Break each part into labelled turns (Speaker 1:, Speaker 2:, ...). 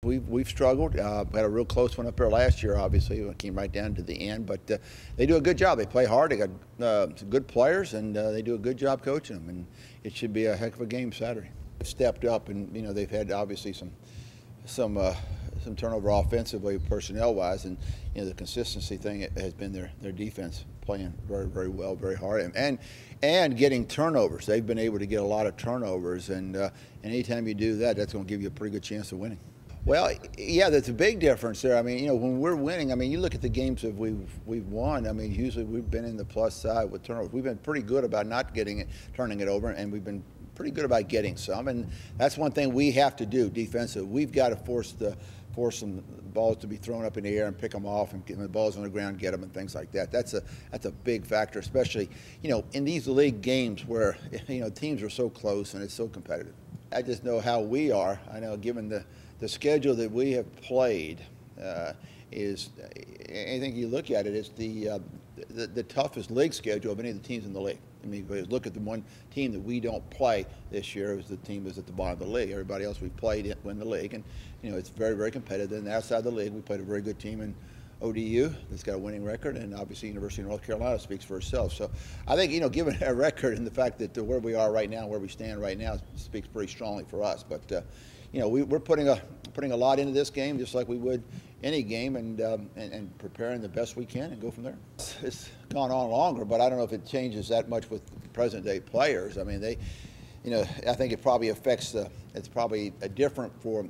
Speaker 1: We've struggled. We had a real close one up there last year, obviously. It came right down to the end, but they do a good job. They play hard. They got some good players, and they do a good job coaching them. And it should be a heck of a game Saturday. They've stepped up, and they've had obviously some turnover offensively, personnel-wise, and the consistency thing has been their defense playing very, very well, very hard, and getting turnovers. They've been able to get a lot of turnovers, and anytime you do that, that's going to give you a pretty good chance of winning. Well, yeah, there's a big difference there. I mean, when we're winning, I mean, you look at the games that we've won. I mean, usually we've been in the plus side with turnovers. We've been pretty good about not turning it over, and we've been pretty good about getting some. And that's one thing we have to do defensively. We've got to force some balls to be thrown up in the air and pick them off, and get the balls on the ground, get them, and things like that. That's a big factor, especially in these league games where teams are so close and it's so competitive. I just know how we are. I know given the schedule that we have played is, anything you look at it, is the toughest league schedule of any of the teams in the league. I mean, look at the one team that we don't play this year. Is the team that's at the bottom of the league. Everybody else we've played win the league, and it's very, very competitive. And outside the league, we played a very good team in ODU that's got a winning record, and obviously University of North Carolina speaks for itself. So I think given our record and the fact that where we are right now, where we stand right now, speaks pretty strongly for us. But we're putting a lot into this game, just like we would any game, and preparing the best we can and go from there. It's gone on longer, but I don't know if it changes that much with present day players. I mean, I think it probably affects it's probably different for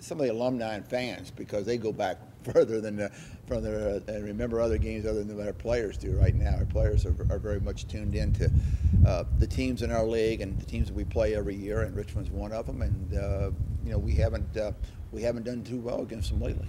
Speaker 1: some of the alumni and fans, because they go back further than and remember other games other than our players do right now. Our players are very much tuned into the teams in our league and the teams that we play every year, and Richmond's one of them. And we haven't done too well against them lately.